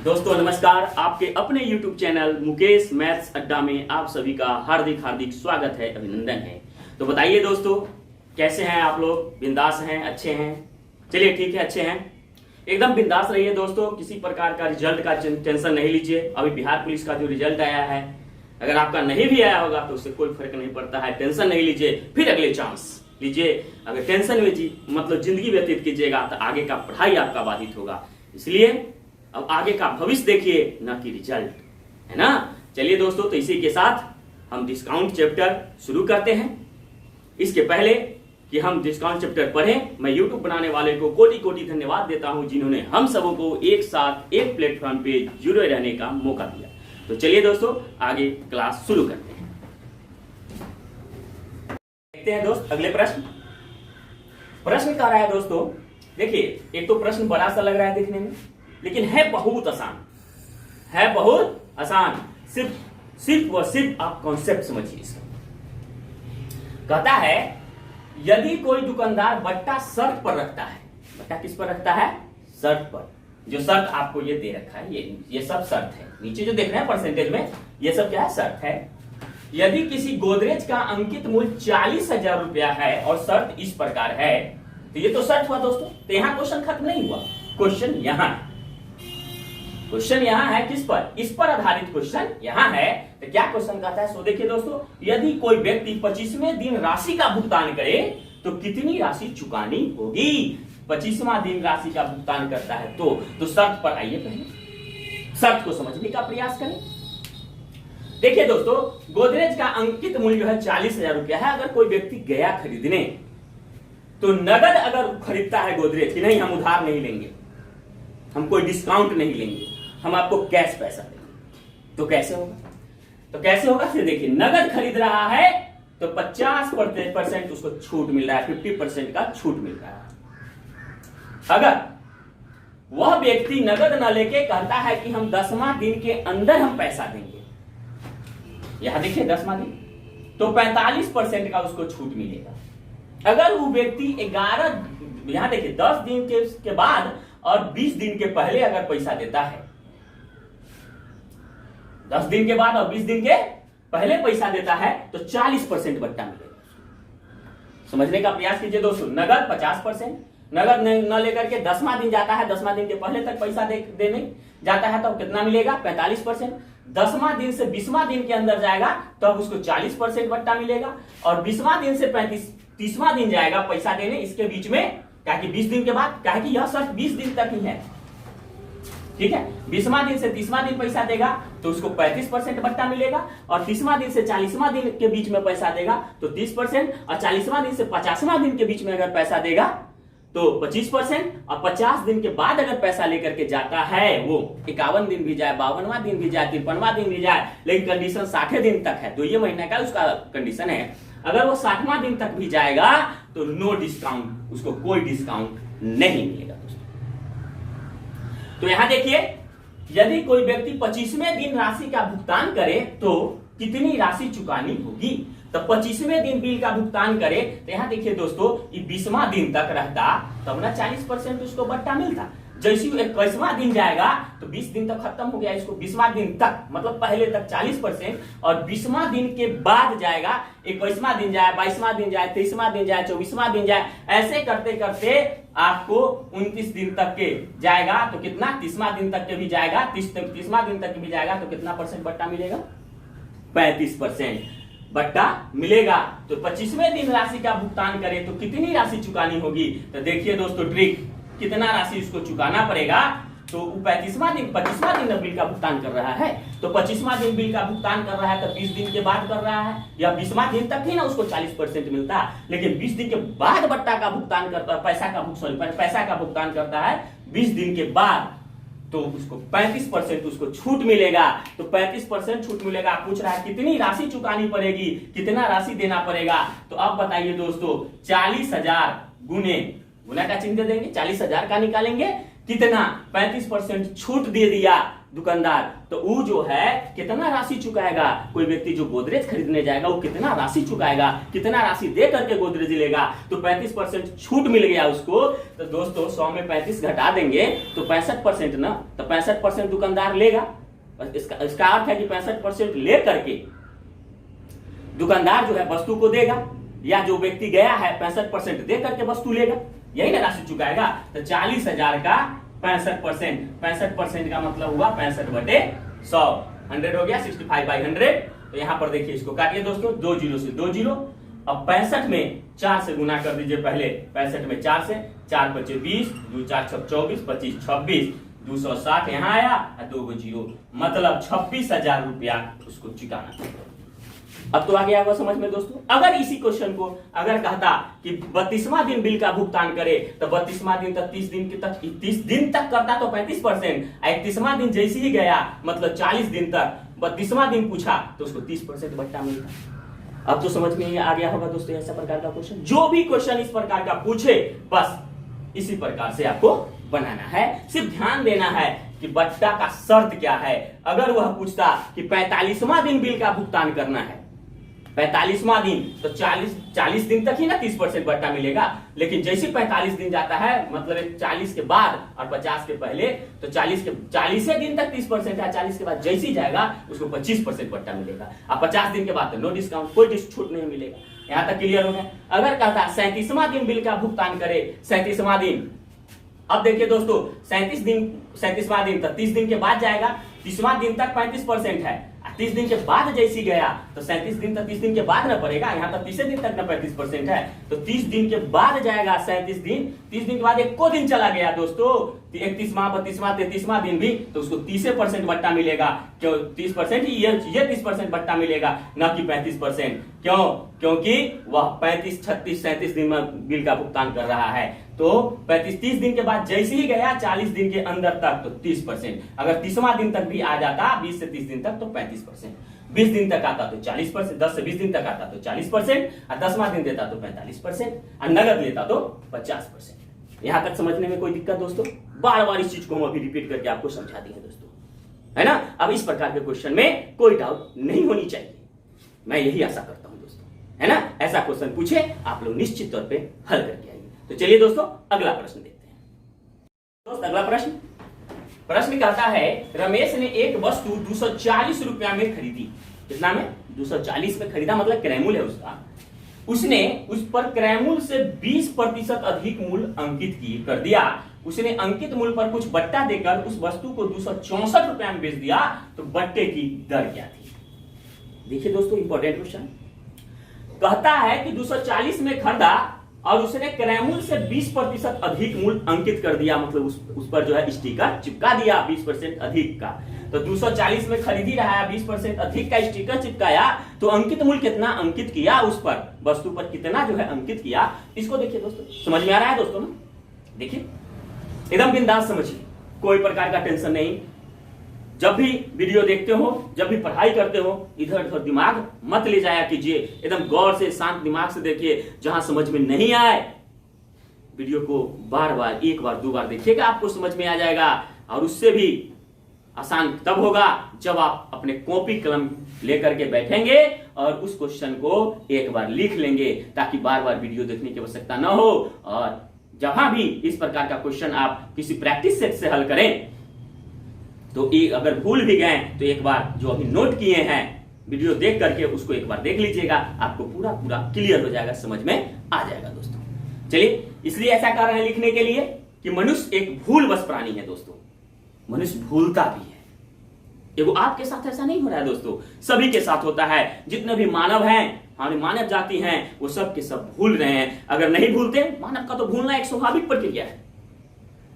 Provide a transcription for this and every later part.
दोस्तों नमस्कार। आपके अपने YouTube चैनल मुकेश मैथ्स अड्डा में आप सभी का हार्दिक हार्दिक स्वागत है, अभिनंदन है। तो बताइए दोस्तों, कैसे हैं आप लोग? बिंदास हैं? अच्छे हैं? चलिए ठीक है, अच्छे हैं। एकदम बिंदास रहिए दोस्तों। किसी प्रकार का रिजल्ट का टेंशन नहीं लीजिए। अभी बिहार पुलिस का जो रिजल्ट आया है, अगर आपका नहीं भी आया होगा तो उससे कोई फर्क नहीं पड़ता है। टेंशन नहीं लीजिए, फिर अगले चांस लीजिए। अगर टेंशन में मतलब जिंदगी व्यतीत कीजिएगा तो आगे का पढ़ाई आपका बाधित होगा। इसलिए अब आगे का भविष्य देखिए, ना कि रिजल्ट, है ना। चलिए दोस्तों, तो इसी के साथ हम डिस्काउंट चैप्टर शुरू करते हैं। इसके पहले कि हम डिस्काउंट चैप्टर पढ़ें, मैं यूट्यूब बनाने वाले को कोटि कोटि धन्यवाद देता हूं, जिन्होंने हम सबों को एक साथ एक प्लेटफॉर्म पे जुड़े रहने का मौका दिया। तो चलिए दोस्तों, आगे क्लास शुरू करते हैं। देखते हैं दोस्त अगले प्रश्न कह रहा है दोस्तों। देखिए, एक तो प्रश्न बड़ा सा लग रहा है देखने में, लेकिन है बहुत आसान। सिर्फ व सिर्फ आप कॉन्सेप्ट समझिए इसका। कहता है, यदि कोई दुकानदार बट्टा शर्त पर रखता है। बट्टा किस पर रखता है? शर्त पर। जो शर्त आपको ये दे रखा है, ये सब शर्त है। नीचे जो देख रहे हैं परसेंटेज में, ये सब क्या है? शर्त है। यदि किसी गोदरेज का अंकित मूल्य 40,000 रुपया है और शर्त इस प्रकार है, तो ये तो शर्त हुआ दोस्तों। तो यहां क्वेश्चन खत्म नहीं हुआ। क्वेश्चन यहां है किस पर? इस पर आधारित क्वेश्चन यहां है। तो क्या क्वेश्चन कहता है? सो देखिए दोस्तों, यदि कोई व्यक्ति 25वें दिन राशि का भुगतान करे तो कितनी राशि चुकानी होगी? 25वां दिन राशि का भुगतान करता है तो शर्त पर आइए, पहले शर्त को समझने का प्रयास करें। देखिए दोस्तों, गोदरेज का अंकित मूल्य जो है 40,000 रुपया है। अगर कोई व्यक्ति गया खरीदने, तो नगद अगर खरीदता है गोदरेज की, नहीं हम उधार नहीं लेंगे, हम कोई डिस्काउंट नहीं लेंगे, हम आपको कैश पैसा देंगे, तो कैसे होगा? फिर देखिए, नगद खरीद रहा है तो 50% उसको छूट मिल रहा है, 50% का छूट मिल रहा है। अगर वह व्यक्ति नगद न लेके कहता है कि हम 10वां दिन के अंदर हम पैसा देंगे, यहां देखिए 10वां दिन, तो 45% का उसको छूट मिलेगा। अगर वो व्यक्ति 11, यहां देखिए 10 दिन के बाद और 20 दिन के पहले अगर पैसा देता है, 10 दिन के बाद और 20 दिन के पहले पैसा देता है, तो 40% बट्टा मिलेगा। समझने का प्रयास कीजिए दोस्तों। नगद 50%, नगद न लेकर के 10वां दिन जाता है, 10वां दिन के पहले तक पैसा देने जाता है, तो कितना मिलेगा? 45%। 10वां दिन से 20वां दिन के अंदर जाएगा तो अब उसको 40% बट्टा मिलेगा। और 20वां दिन से 30वां दिन जाएगा पैसा देने, इसके बीच में, क्या कि 20 दिन के बाद, क्या कि यह शर्त 20 दिन तक ही है, ठीक है। 20वां दिन से 30वां दिन पैसा देगा तो उसको 35% बट्टा मिलेगा। और 30वां दिन से 40वां दिन के बीच में पैसा देगा तो 30%। और 40वां दिन से 50वां दिन के बीच में अगर पैसा देगा तो 25%। और 50 दिन के बाद अगर पैसा लेकर के जाता है, वो 51 दिन भी जाए, 52वां दिन भी जाए, 53वां दिन भी जाए, लेकिन कंडीशन 60 दिन तक है, तो ये महीने का उसका कंडीशन है। अगर वो 60वां दिन तक भी जाएगा तो नो डिस्काउंट, उसको कोई डिस्काउंट नहीं मिलेगा। तो यहां देखिए, यदि कोई व्यक्ति 25वें दिन राशि का भुगतान करे तो कितनी राशि चुकानी होगी? तो 25वें दिन बिल का भुगतान करे तो यहां देखिए दोस्तों, ये 20वां दिन तक रहता तब ना 40% उसको बट्टा मिलता। जैसे 21वां दिन जाएगा तो 20 दिन तक खत्म हो गया, इसको 20वां दिन तक, मतलब पहले तक 40%, और 20वां दिन के बाद जाएगा, 21वां दिन जाए, 22वां दिन जाए, 23वां दिन जाए, 24वां दिन जाए, ऐसे करते करते आपको 29 दिन तक के जाएगा तो कितना? 30वां दिन तक के भी जाएगा, 30वां दिन तक भी जाएगा तो कितना परसेंट बट्टा मिलेगा? 35% बट्टा मिलेगा। तो 25वें दिन राशि का भुगतान करे तो कितनी राशि चुकानी होगी? तो देखिए दोस्तों ट्रिक, कितना राशि उसको चुकाना पड़ेगा। तो 25वां दिन बिल का भुगतान कर रहा है, तो 25वां दिन बिल का भुगतान कर रहा है तो 20 दिन के बाद कर रहा है, या 20वां दिन तक ही ना उसको 40% मिलता है, लेकिन 20 दिन के बाद बट्टा का भुगतान करता है, पैसा का भुगतान करता है 20 दिन के बाद, तो उसको 35% उसको छूट मिलेगा। तो 35% छूट मिलेगा। आप पूछ रहा है कितनी राशि चुकानी पड़ेगी, कितना राशि देना पड़ेगा? तो अब बताइए दोस्तों, 40,000 गुना का चिन्ह देंगे, 40,000 का निकालेंगे, कितना 35% छूट दे दिया दुकानदार, तो वो जो है कितना राशि चुकाएगा? कोई व्यक्ति जो गोदरेज खरीदने जाएगा वो कितना राशि चुकाएगा, कितना राशि दे करके गोदरेज लेगा? तो 35% छूट मिल गया उसको। तो दोस्तों 100 में 35 घटा देंगे तो 65% ना, तो 65% दुकानदार लेगा। इसका अर्थ है कि 65% ले करके दुकानदार जो है वस्तु को देगा, या जो व्यक्ति गया है 65% दे करके वस्तु लेगा, यही ना राशि चुकाएगा। तो 40,000 का 65%, 65% का मतलब हुआ 65/100, 100 हो गया 65/100। तो यहां पर देखिए इसको काटिए दोस्तों, 2 जीरो से 2 जीरो। अब 65 में 4 से गुना कर दीजिए पहले, 65 में 4 से, 4 × 5 = 20, 2 × 4 = 24, 25 = 26, 260 यहाँ आया और 2 जीरो, मतलब 26,000 रुपया उसको चुकाना। अब तो आ गया होगा समझ में दोस्तों। अगर इसी क्वेश्चन को अगर कहता कि 32वां दिन बिल का भुगतान करे, तो 32वां दिन तक 30 दिन तक करता तो 35%, 31वां दिन जैसे ही गया मतलब 40 दिन तक 32वां दिन पूछा तो उसको 30% बट्टा मिलता। अब तो समझ में आ गया होगा दोस्तों ऐसा प्रकार का क्वेश्चन। जो भी क्वेश्चन इस प्रकार का पूछे बस इसी प्रकार से आपको बनाना है। सिर्फ ध्यान देना है कि बट्टा का शर्त क्या है। अगर वह पूछता कि 45वां दिन बिल का भुगतान करना है, 45वां दिन, तो 40 दिन तक ही ना 30% बट्टा मिलेगा। लेकिन जैसे 45 दिन जाता है मतलब 40 के बाद और 50 के पहले, तो 40 दिन तक 30% है, 40 के बाद जैसे ही जाएगा उसको 25% बट्टा मिलेगा। अब 50 दिन के बाद तो नो डिस्काउंट, कोई छूट नहीं मिलेगा। यहां तक क्लियर हो गया। अगर कहता 37वां दिन बिल का भुगतान करे, 37वां दिन, अब देखिए दोस्तों 37वां दिन तो 30 दिन के बाद जाएगा, 30वां दिन तक 35% है, 30 दिन के बाद जैसी गया तो 37 दिन तक 30 दिन के बाद ना पड़ेगा, यहाँ तक 30 दिन तक ना 35% है, तो 30 दिन के बाद जाएगा 37 दिन। 30 दिन के बाद एक को दिन चला गया दोस्तों, 31वां 32वां 33वां दिन भी, तो उसको 30% बट्टा मिलेगा। क्यों 30%? ये 30% बट्टा मिलेगा, ना कि 35%। क्यों? क्योंकि वह 35 36 37 दिन में बिल का भुगतान कर रहा है। तो 35-30 दिन के बाद जैसे ही गया 40 दिन के अंदर तक तो 30%। अगर 30वां दिन तक भी आ जाता 20 से 30 दिन तक तो 35%, 20 दिन तक आता तो 40%, 10 से 20 दिन तक आता तो 40%, और 10वां दिन देता तो 45%, और नगद लेता तो 50%। यहां तक समझने में कोई दिक्कत दोस्तों? बार बार इस चीज को हम अभी रिपीट करके आपको समझा दिए दोस्तों, है ना। अब इस प्रकार के क्वेश्चन में कोई डाउट नहीं होनी चाहिए, मैं यही आशा करता हूं दोस्तों, है ना। ऐसा क्वेश्चन पूछे आप लोग निश्चित तौर पर हल करके आइए। तो चलिए दोस्तों अगला प्रश्न देखते हैं। दोस्त अगला प्रश्न कहता है, रमेश ने एक वस्तु 240 रुपया में खरीदी। कितना में? 240 में खरीदा, मतलब क्रयमूल है उसका। उसने उस पर क्रयमूल से 20% अधिक मूल्य अंकित कर दिया। उसने अंकित मूल्य पर कुछ बट्टा देकर उस वस्तु को 264 रुपया में बेच दिया, तो बट्टे की दर क्या थी? देखिए दोस्तों इंपॉर्टेंट क्वेश्चन कहता है कि 240 में खरीदा और उसने क्रयमूल्य से 20% अधिक मूल्य अंकित कर दिया, मतलब उस पर जो है स्टिकर चिपका दिया 20% अधिक का। तो 240 में खरीदी रहा है, 20% अधिक का स्टिकर चिपकाया, तो अंकित मूल्य कितना अंकित किया, उस पर वस्तु पर कितना जो है अंकित किया। इसको देखिए दोस्तों, समझ में आ रहा है दोस्तों ना? देखिए एकदम बिंदास समझिए, कोई प्रकार का टेंशन नहीं। जब भी वीडियो देखते हो, जब भी पढ़ाई करते हो, इधर उधर दिमाग मत ले जाया कीजिए, एकदम गौर से शांत दिमाग से देखिए। जहां समझ में नहीं आए वीडियो को बार बार, एक बार दो बार देखिएगा, आपको समझ में आ जाएगा। और उससे भी आसान तब होगा जब आप अपने कॉपी कलम लेकर के बैठेंगे और उस क्वेश्चन को एक बार लिख लेंगे, ताकि बार बार वीडियो देखने की आवश्यकता न हो। और जहां भी इस प्रकार का क्वेश्चन आप किसी प्रैक्टिस सेट से हल करें, तो अगर भूल भी गए तो एक बार जो अभी नोट किए हैं वीडियो देख करके उसको एक बार देख लीजिएगा, आपको पूरा क्लियर हो जाएगा, समझ में आ जाएगा दोस्तों। चलिए, इसलिए ऐसा कर रहे हैं लिखने के लिए कि मनुष्य एक भूलवश प्राणी है दोस्तों, मनुष्य भूलता भी है। एगो आपके साथ ऐसा नहीं हो रहा है दोस्तों, सभी के साथ होता है। जितने भी मानव हैं, हमारी मानव जाति हैं, वो सब के सब भूल रहे हैं। अगर नहीं भूलते, मानव का तो भूलना एक स्वाभाविक प्रक्रिया है।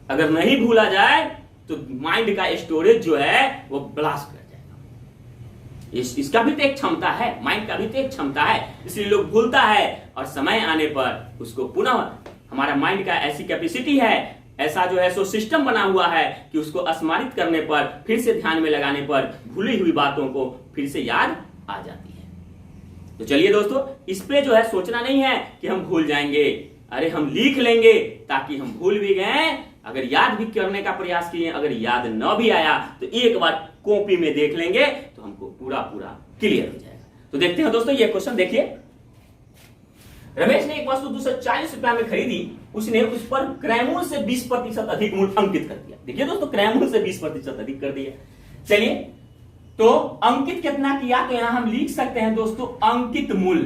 अगर नहीं भूला जाए तो माइंड का स्टोरेज जो है वो ब्लास्ट कर जाएगा। इसका भी तो एक क्षमता है, माइंड का भी तो एक क्षमता है, इसलिए लोग भूलता है। और समय आने पर उसको पुनः, हमारा माइंड का ऐसी कैपेसिटी है, ऐसा जो है सो सिस्टम बना हुआ है कि उसको स्मरित करने पर, फिर से ध्यान में लगाने पर भूली हुई बातों को फिर से याद आ जाती है। तो चलिए दोस्तों, इस पे जो है सोचना नहीं है कि हम भूल जाएंगे। अरे हम लिख लेंगे ताकि हम भूल भी गए अगर याद भी करने का प्रयास किए, अगर याद न भी आया तो एक बार कॉपी में देख लेंगे तो हमको पूरा पूरा क्लियर हो जाएगा। तो देखते हैं दोस्तों ये क्वेश्चन देखिए। रमेश ने एक वस्तु 240 रुपया में खरीदी, उसने उस पर क्रयमूल्य से 20% अधिक मूल्य अंकित कर दिया। देखिए दोस्तों, क्रयमूल्य से 20% अधिक कर दिया। चलिए, तो अंकित कितना किया, तो यहां हम लिख सकते हैं दोस्तों अंकित मूल्य।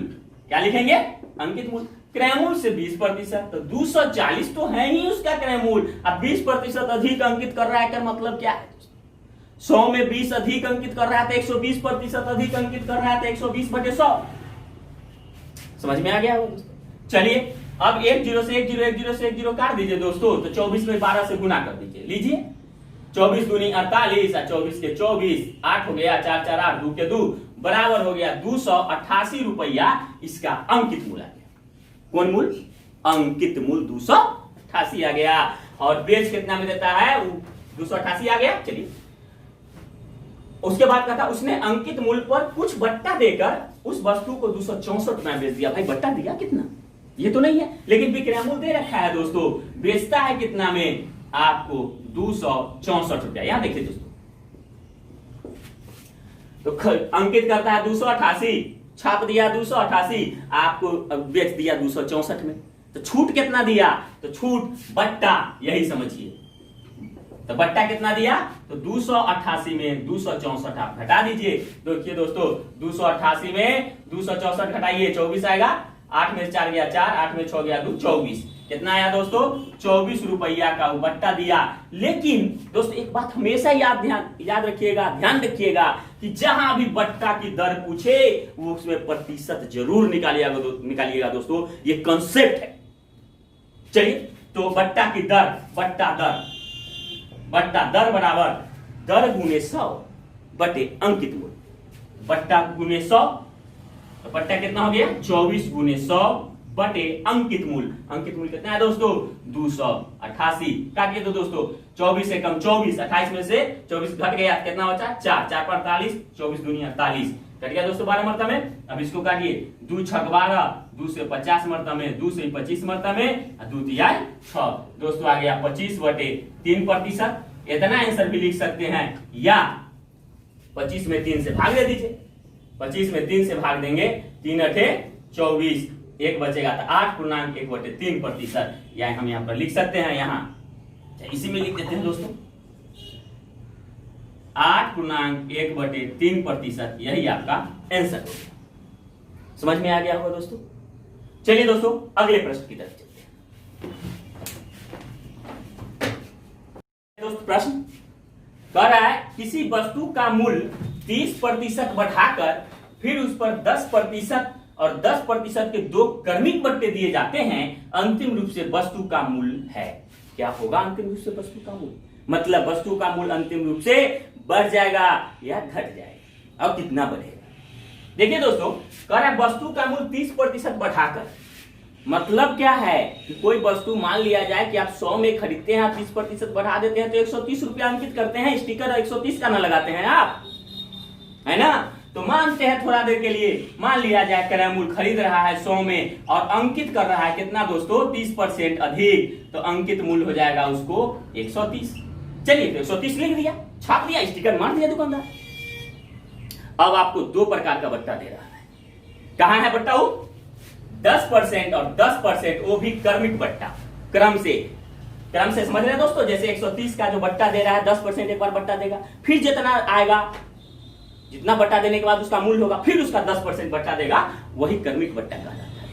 क्या लिखेंगे? अंकित मूल्य। क्रयमूल्य से 20%, तो 240 तो है ही उसका क्रयमूल्य, अब 20% अधिक अंकित कर रहा है, क्या मतलब क्या है? 100 में 20 अधिक अंकित कर रहा है तो 120% अधिक अंकित कर रहा है तो 120/100। समझ में आ गया हो दोस्तों? चलिए, अब 10 से 10 10 से 10 काट दीजिए दोस्तों, तो 24 में 12 से गुना कर दीजिए। लीजिए, 24 दूनी 48 और 24 के 24, 8 हो गया, 4 4 8, 2 के 2 बराबर हो गया 288 रुपया इसका अंकित मूल्य आ गया। कौन मूल्य? अंकित मूल्य 288 आ गया। और बेच कितना में देता है? 288 आ गया। चलिए, उसके बाद कहता उसने अंकित मूल्य पर कुछ बट्टा देकर उस वस्तु को 264 में बेच दिया। भाई बट्टा दिया कितना? ये तो नहीं है, लेकिन विक्रय मूल्य दे रखा है दोस्तों। बेचता है कितना में? आपको 264 रुपया। यहां देखिए दोस्तों, तो अंकित करता है 288, छाप दिया 288, आपको बेच दिया 264 में। तो छूट कितना दिया? तो छूट बट्टा, यही समझिए। तो बट्टा कितना दिया? तो 288 में 264 आप घटा दीजिए। देखिए दोस्तों, 288 में 264 घटाइए, 24 आएगा। 8 में 4 गया 4, 8 में 6 गया 2, 24। कितना आया दोस्तों? 24 रुपया का वो बट्टा दिया। लेकिन दोस्तों एक बात हमेशा याद रखिएगा, ध्यान रखिएगा कि जहां भी बट्टा की दर पूछे वो उसमें प्रतिशत जरूर निकालिएगा दोस्तों, ये कंसेप्ट है। चलिए, तो बट्टा की दर, बट्टा दर बराबर दर गुने 100 बटे अंकित मूल्य। बट्टा गुने 100, तो बट्टा कितना हो गया? 24 गुने 100 बटे अंकित मूल्य। अंकित मूल्य कितना है दोस्तों? 288। काटिए तो दोस्तों, 24 से कम 24, 28 में से 24 घट गया, कितना बचा? 4 4 पर 48, 24 दूनी 48, कट गया दोस्तों 12 मरतबे में। अब इसको काटिए, 2 6 12, 2 से 50 मरतबे में, 2 से 25 मरतबे में, 2 तिया 6 दोस्तों आ गया 25/3%। इतना आंसर भी लिख सकते हैं, या 25 में 3 से भाग दे दीजिए। 25 में 3 से भाग देंगे, 3 8 24, एक बचेगा तो 8.1/3%। या हम यहां पर लिख सकते हैं, यहां इसी में लिख देते हैं दोस्तों, 8.1/3%। यही आपका आंसर होगा। समझ में आ गया होगा दोस्तों? चलिए दोस्तों, अगले प्रश्न की तरफ चलते हैं। दोस्तों प्रश्न कह रहा है, किसी वस्तु का मूल्य 30% बढ़ाकर फिर उस पर 10% और 10% के 2 क्रमिक बट्टे दिए जाते हैं, अंतिम रूप से वस्तु का मूल्य है। क्या होगा अंतिम रूप से वस्तु का मूल्य? मतलब वस्तु का मूल्य अंतिम रूप से बढ़ जाएगा या घट जाएगा। अब कितना बढ़ेगा? देखिए दोस्तों, कह रहा है वस्तु का मूल्य 30% बढ़ाकर। मतलब क्या है कि कोई वस्तु मान लिया जाए कि आप 100 में खरीदते हैं, 30% बढ़ा देते हैं तो 130 रुपया अंकित करते हैं। स्टिकर 130 का ना लगाते हैं आप, है ना? तो मानते हैं थोड़ा देर के लिए, मान लिया जाए क्रय मूल्य खरीद रहा है 100 में और अंकित कर रहा है कितना दोस्तों? 30% अधिक, तो अंकित मूल्य हो जाएगा उसको 130। चलिए, तो 130 लिख दिया, छाप दिया, स्टिकर मार दिया दुकानदार। अब आपको 2 प्रकार का बट्टा दे रहा है। कहां है बट्टा? वो 10% और 10%, वो भी क्रमिक बट्टा, क्रम से समझ रहे हैं दोस्तों? जैसे 130 का जो बट्टा दे रहा है, 10% एक बार बट्टा देगा, फिर जितना आएगा, जितना बट्टा देने के बाद उसका मूल्य होगा, फिर उसका 10% बट्टा देगा, वही क्रमिक बट्टा कहा जाता है।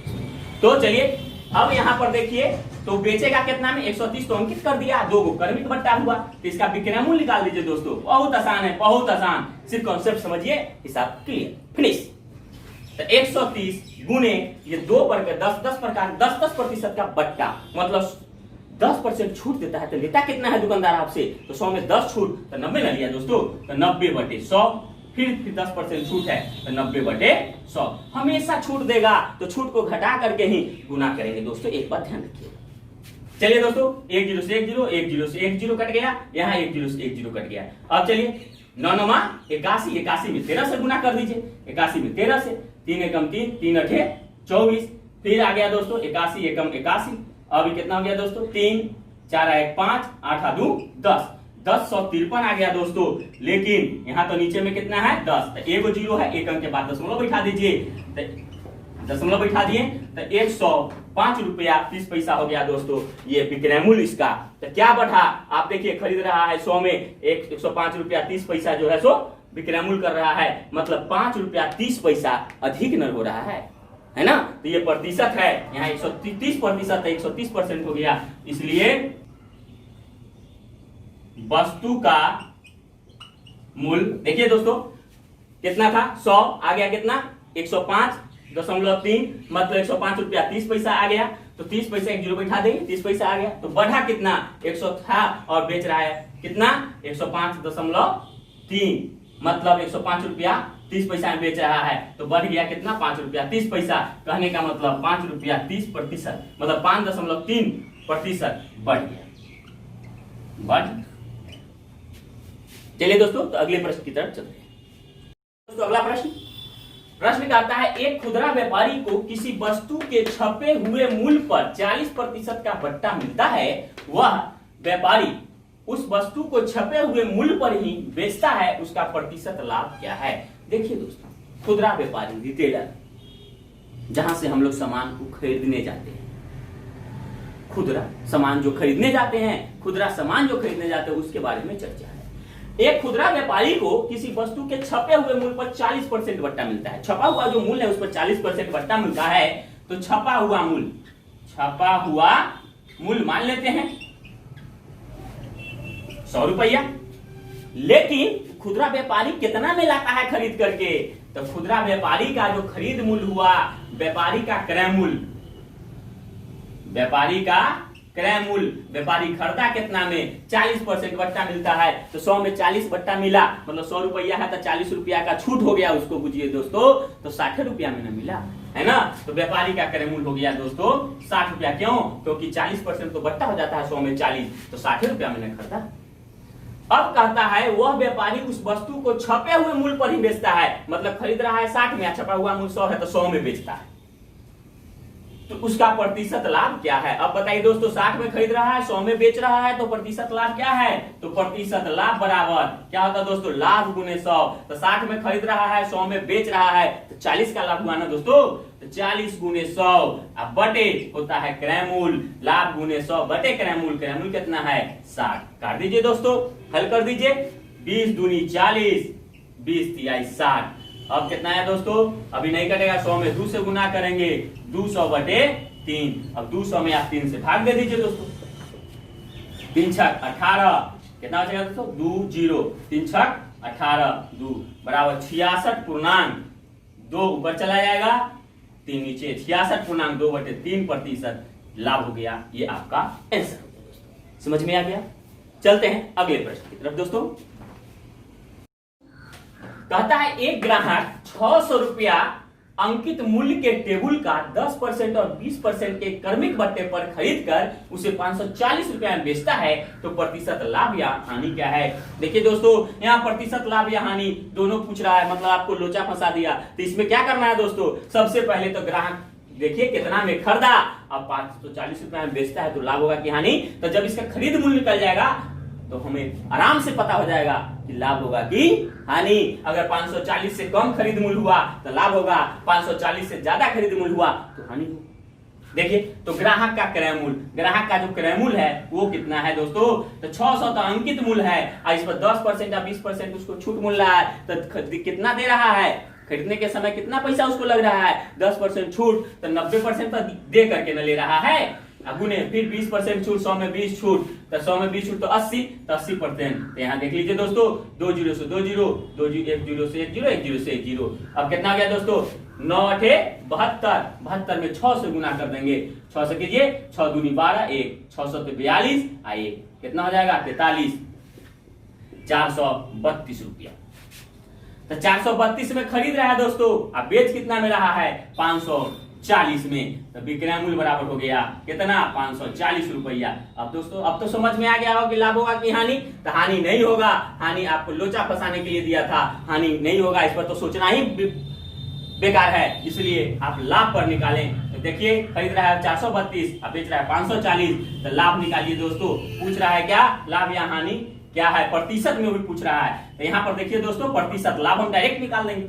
तो चलिए, अब यहां पर देखिए, तो बेचेगा कितना में? 130 तो अंकित कर दिया, 2 को क्रमिक बट्टा हुआ, तो इसका विक्रय मूल्य निकाल दीजिए दोस्तों। बहुत आसान है, बहुत आसान, सिर्फ कॉन्सेप्ट समझिए, हिसाब क्लियर, फिनिश। तो 130 गुने ये 2 पर 10 प्रकार 10% का बट्टा, मतलब 10% छूट देता है। तो लेता कितना है दुकानदार आपसे? तो 100 में 10 छूट, तो 90 ना लिया दोस्तों, तो 90/100। फिर 10% छूट है तो 90/100। हमेशा छूट देगा, तो छूट को घटा करके ही गुना करेंगे दोस्तों, एक बात ध्यान रखिए। चलिए दोस्तों, 1 0 से 1 0, 1 0 से 1 0 कट गया, यहाँ 1 0 से 1 0 कट गया। अब चलिए, 9 9 81, 81 में 13 से गुना कर दीजिए, 81 में 13 से, 3 एकम 3, 3 8 24। फिर आ गया दोस्तों 81 एकम 81, अभी कितना हो गया दोस्तों? 3 4 1 5, 8 2 10, 1053 आ गया दोस्तों। लेकिन यहाँ तो नीचे में कितना है 10, तो एगो जीरो है, एक अंक के बाद दशमलव बैठा दीजिए, तो दशमलव बैठा दिए तो 105 रुपया 30 पैसा हो गया दोस्तों ये विक्रय मूल्य इसका। तो क्या बढ़ा, आप देखिए खरीद रहा है 100 में 105 रुपया 30 पैसा जो है सो विक्रय मूल्य कर रहा है, मतलब 5 रुपया 30 पैसा अधिक न हो रहा है ना। तो ये प्रतिशत है, यहाँ 130% है, 130% हो गया। इसलिए वस्तु का मूल्य देखिए दोस्तों कितना था 100 आ गया कितना 105.3, मतलब 105 रुपया 30 पैसा आ गया। तो 30 पैसा एक जीरो बैठा देंगे, 30 पैसा आ गया। तो बढ़ा कितना 100 था और बेच रहा है कितना 105.3, मतलब 105 रुपया 30 पैसा में बेच रहा है। तो बढ़ गया कितना 5 रुपया 30 पैसा, कहने का मतलब 5 रुपया 30%, मतलब 5.3% बढ़ गया, बढ़। चलिए दोस्तों तो अगले प्रश्न की तरफ चलते हैं। दोस्तों अगला प्रश्न कहता है एक खुदरा व्यापारी को किसी वस्तु के छपे हुए मूल्य पर 40% का बट्टा मिलता है, वह व्यापारी उस वस्तु को छपे हुए मूल्य पर ही बेचता है, उसका प्रतिशत लाभ क्या है। देखिए दोस्तों खुदरा व्यापारी रिटेलर, जहां से हम लोग सामान को खरीदने जाते हैं, खुदरा सामान जो खरीदने जाते हैं, खुदरा सामान जो खरीदने जाते हैं उसके बारे में चर्चा है। एक खुदरा व्यापारी को किसी वस्तु के छपे हुए मूल्य पर 40% बट्टा मिलता है। छपा हुआ जो मूल्य है उस पर 40% बट्टा मिलता है। तो छपा हुआ मूल्य मान लेते हैं 100 रुपया, लेकिन खुदरा व्यापारी कितना में लाता है खरीद करके, तो खुदरा व्यापारी का जो खरीद मूल्य हुआ, व्यापारी का क्रय मूल्य, व्यापारी खरीदा कितना में 40% बट्टा मिलता है। तो 100 में 40 बट्टा मिला, मतलब 100 रुपया है तो 40 रुपया का छूट हो गया उसको, बुझिए दोस्तों तो 60 रुपया में न मिला, है ना। तो व्यापारी का क्रय मूल्य हो गया दोस्तों 60 रुपया। क्यों, क्योंकि 40% तो बट्टा हो जाता है 100 में 40, तो 60 रुपया में न खरीदा। अब कहता है वह व्यापारी उस वस्तु को छपे हुए मूल्य पर ही बेचता है, मतलब खरीद रहा है 60 में, छपा हुआ मूल्य 100 है तो 100 में बेचता है। तो उसका प्रतिशत लाभ क्या है। अब बताइए दोस्तों 60 में खरीद रहा है 100 में बेच रहा है, तो प्रतिशत लाभ क्या है। तो प्रतिशत लाभ बराबर क्या होता है दोस्तों, लाभ गुने 100। तो 60 में खरीद रहा है 100 में बेच रहा है, तो 40 का लाभ हुआ ना दोस्तों। तो 40 गुने 100 अब बटे होता है क्रय मूल्य, लाभ गुने 100 बटे क्रय मूल्य कितना है 60। काट दीजिए दोस्तों, हल कर दीजिए, 20 दूनी 40, 20 तिहाई 60। अब कितना है दोस्तों, अभी नहीं कटेगा, 100 में 2 से गुना करेंगे, 200 बटे 3। अब 200 में आप 3 से भाग दे दीजिए दोस्तों, 3 छक 18, कितना बचेगा दोस्तों 2 0, 3 छक 18, 2 बराबर 66.2 ऊपर चला जाएगा, 3 नीचे, 66.2 बटे 3% लाभ हो गया। ये आपका आंसर हो गया दोस्तों, समझ में आ गया। चलते हैं अगले प्रश्न की तरफ दोस्तों। कहता है एक ग्राहक 600 रुपया अंकित मूल्य के टेबुल का 10% और 20% के क्रमिक बट्टे पर खरीद कर उसे 540 रुपया में बेचता है, तो प्रतिशत लाभ या हानि क्या है। देखिए दोस्तों यहाँ प्रतिशत लाभ या हानि दोनों पूछ रहा है, मतलब आपको लोचा फंसा दिया। तो इसमें क्या करना है दोस्तों, सबसे पहले तो ग्राहक देखिए कितना में खरीदा, अब 540 रुपया में बेचता है, तो लाभ होगा कि हानि। तो जब इसका खरीद मूल्य निकल जाएगा तो हमें आराम से पता हो जाएगा कि लाभ होगा कि हानि। अगर 540 से कम खरीद मूल्य हुआ तो लाभ होगा, 540 से ज्यादा खरीद मूल्य हुआ तो हानि होगा। देखिए तो ग्राहक का क्रय मूल्य, ग्राहक का जो क्रय मूल्य है वो कितना है दोस्तों, तो 600 तो अंकित मूल्य है, और इस पर 10% या 20% उसको छूट मिल रहा है, तो कितना दे रहा है, खरीदने के समय कितना पैसा उसको लग रहा है, 10% छूट, तो 90% तो दे करके न ले रहा है। गुने फिर 20% छूट, 100 में 20 छूट, तो 100 में 20 छूट तो 80, तो 80%। तो यहाँ देख लीजिए दोस्तों 2 0 से 2 0, 2 1 0 से 1 0, 1 0 से 1 0। अब कितना गया दोस्तों 9 8 72, 72 में 6 से गुना कर देंगे, 6 से कीजिए, 6 दूनी 12, 1 600 पे 42 आइए कितना हो जाएगा 43, 432 रुपया। तो 432 में खरीद रहा है दोस्तों, अब बेच कितना में रहा है 540 में, तो विक्रय मूल्य बराबर हो गया कितना 540 रुपया। अब दोस्तों अब तो समझ में आ गया होगा कि लाभ होगा कि हानि। तो हानि नहीं होगा, हानि आपको लोचा फंसाने के लिए दिया था, हानि नहीं होगा, इस पर तो सोचना ही बेकार है, इसलिए आप लाभ पर निकालें। तो देखिए खरीद रहा है 432 और बेच रहा है 540, तो लाभ निकालिए दोस्तों। पूछ रहा है क्या, लाभ या हानि क्या है, प्रतिशत में भी पूछ रहा है। तो यहाँ पर देखिए दोस्तों प्रतिशत, लाभ हम डायरेक्ट निकाल देंगे।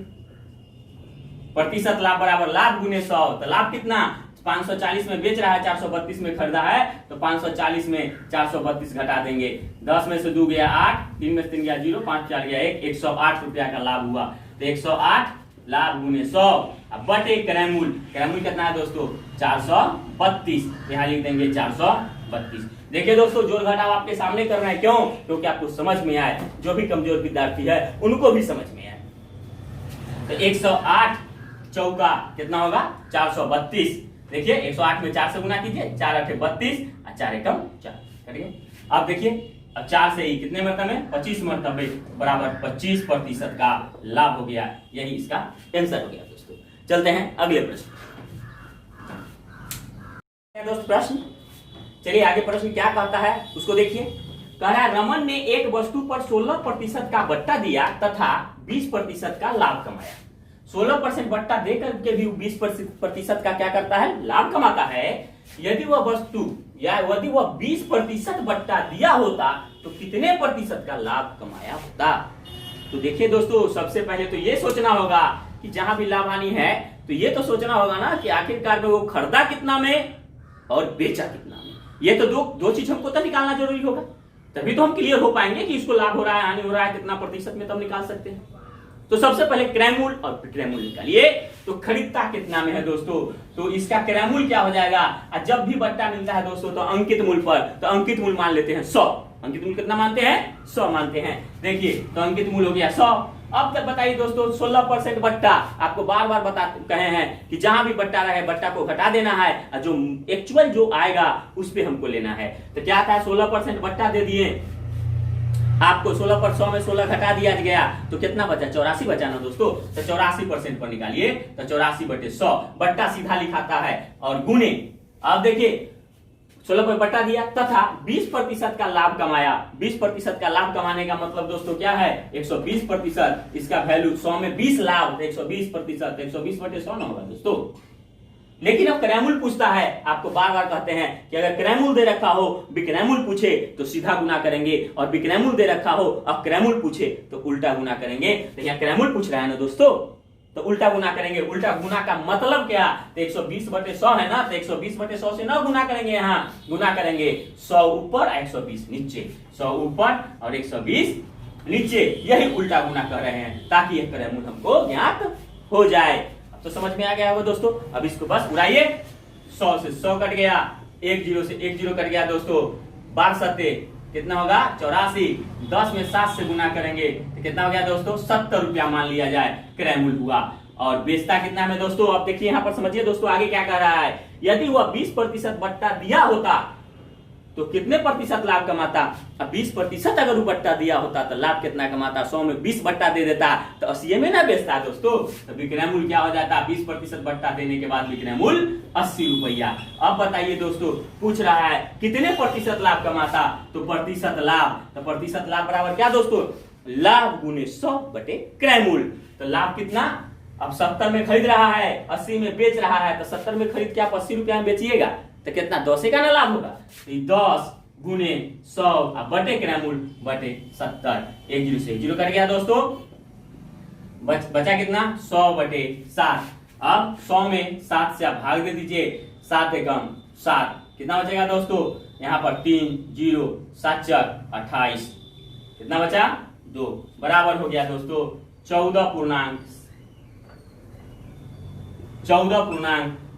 प्रतिशत लाभ बराबर लाभ गुने 100, तो लाभ कितना, 540 में बेच रहा है, 432 में खरीदा है, तो 540 में 432 घटा देंगे। 10 में से 2 गया 8, 3 में से 3 गया 0, 5 4 गया 1, 108 रुपया का लाभ हुआ। तो 108 लाभ गुने 100 बटे क्रयमूल, क्रयमूल कितना है दोस्तों 432, यहाँ लिख देंगे 432। देखिए दोस्तों जोड़ घटाव आपके सामने कर रहे हैं, क्यों, क्योंकि आपको समझ में आए, जो भी कमजोर विद्यार्थी है उनको भी समझ में आए। तो 108 चौका कितना होगा 432। देखिए 108 में 4 से गुना कीजिए, 4 8 32 और 4 एकम 4 करिए। अब देखिए अब 4 से ही कितने मरतबे, 25 मरतबे बराबर 25% का लाभ हो गया। यही इसका आंसर हो गया दोस्तों। चलते हैं अगले प्रश्न। दोस्त प्रश्न, चलिए आगे प्रश्न क्या कहता है उसको देखिए। कह रहा है रमन ने एक वस्तु पर 16% का बट्टा दिया तथा 20% का लाभ कमाया। 16% बट्टा देकर के भी 20% का क्या करता है, लाभ कमाता है। यदि वह वस्तु या यदि वह 20% बट्टा दिया होता तो कितने प्रतिशत का लाभ कमाया होता। तो देखिए दोस्तों सबसे पहले तो ये सोचना होगा कि जहां भी लाभ हानि है तो ये तो सोचना होगा ना कि आखिरकार में वो खरीदा कितना में और बेचा कितना में। ये तो दो चीज हमको तो निकालना जरूरी होगा, तभी तो हम क्लियर हो पाएंगे कि इसको लाभ हो रहा है हानि हो रहा है कितना प्रतिशत में, तब निकाल सकते हैं। तो सबसे पहले क्रयमूल और विक्रयमूल निकालिए। तो खरीदता कितना में है दोस्तों, तो इसका क्रयमूल क्या हो जाएगा। और जब भी बट्टा मिलता है दोस्तों तो अंकित मूल्य पर, तो अंकित मूल्य मान लेते हैं 100। अंकित मूल्य कितना मानते हैं, 100 मानते हैं। देखिए तो अंकित मूल्य हो गया 100। अब तक बताइए दोस्तों 16% बट्टा, आपको बार बार बता कहे हैं कि जहां भी बट्टा रहे बट्टा को घटा देना है और जो एक्चुअल जो आएगा उस पे हमको लेना है। तो क्या था 16% बट्टा दे दिए आपको, 16 पर 100 में 16 घटा दिया गया तो कितना बचा, 84 बचा ना दोस्तों। तो 84% पर निकालिए, तो 84 बटे 100 बट्टा सीधा लिखाता है और गुने। अब देखिए 16 पर बट्टा दिया तथा 20% का लाभ कमाया। 20% का लाभ कमाने का मतलब दोस्तों क्या है, 120%। इसका वैल्यू 100 में 20 लाभ, 120%, 120 बटे 100 ना होगा दोस्तों। लेकिन अब क्रयमूल पूछता है, आपको बार बार कहते हैं कि अगर क्रयमूल दे रखा हो विक्रयमूल पूछे तो सीधा गुना करेंगे, और विक्रयमूल दे रखा हो अब क्रयमूल पूछे तो उल्टा गुना करेंगे। तो यहाँ क्रयमूल पूछ रहा है ना दोस्तों, तो उल्टा गुना करेंगे। उल्टा गुना का मतलब क्या, तो 120 बटे 100 है ना, तो 120 बटे 100 से ना गुना करेंगे, यहाँ गुना करेंगे 100 ऊपर 120 नीचे, 100 ऊपर और 120 नीचे। यही उल्टा गुना कर रहे हैं ताकि यह क्रयमूल हमको ज्ञात हो जाए। तो समझ में आ गया होगा दोस्तों। अब इसको बस उड़ाइए, 100 से 100 कट गया, 1 0 से 1 0 कट गया दोस्तों। 12 सत्ते कितना होगा 84। 10 में 7 से गुना करेंगे तो कितना हो गया दोस्तों 70 रुपया मान लिया जाए क्रयमूल हुआ। और बेचता कितना में दोस्तों, अब देखिए यहाँ पर समझिए दोस्तों आगे क्या कह रहा है। यदि वह 20% बट्टा दिया होता तो कितने प्रतिशत लाभ कमाता। अब 20% अगर वो बट्टा दिया होता तो लाभ कितना कमाता, 100 में 20 बट्टा दे देता तो 80 में ना बेचता दोस्तों। तो विक्रयमूल क्या हो जाता, 20% बट्टा देने के बाद विक्रयमूल 80 रुपया। अब बताइए दोस्तों पूछ रहा है कितने प्रतिशत लाभ कमाता, तो प्रतिशत लाभ, तो प्रतिशत लाभ बराबर क्या दोस्तों, लाभ गुने 100 बटे क्रयमूल। तो लाभ कितना, अब 70 में खरीद रहा है 80 में बेच रहा है, तो 70 में खरीद के आप 80 रुपया में बेचिएगा तो कितना 10 का ना लाभ होगा। 10 गुने 100 बटे क्रयमूल बटे 70। 1 0 से 1 0 कर गया दोस्तों। बचा कितना 100 बटे 7। अब 100 में 7 से आप भाग दे दीजिए, 7 एकम 7 कितना बचेगा दोस्तों, यहाँ पर 3 0 7 4 28 कितना बचा 2 बराबर हो गया दोस्तों 14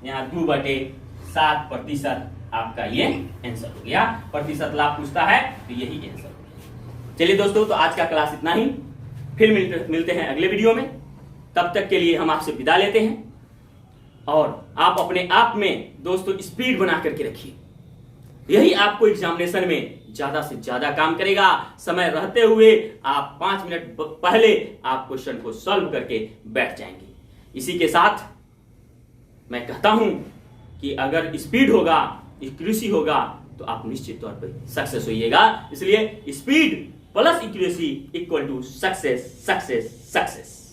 यहाँ 2 बटे 7% आपका ये आंसर हो गया। प्रतिशत लाभ पूछता है तो यही आंसर हो गया। चलिए दोस्तों तो आज का क्लास इतना ही, फिर मिलते हैं अगले वीडियो में। तब तक के लिए हम आपसे विदा लेते हैं और आप अपने आप में दोस्तों स्पीड बना करके रखिए, यही आपको एग्जामिनेशन में ज्यादा से ज्यादा काम करेगा। समय रहते हुए आप 5 मिनट पहले आप क्वेश्चन को सॉल्व करके बैठ जाएंगे। इसी के साथ मैं कहता हूं कि अगर स्पीड होगा, एक्यूरेसी होगा तो आप निश्चित तौर पर सक्सेस होइएगा। इसलिए speed plus accuracy equal to success success success.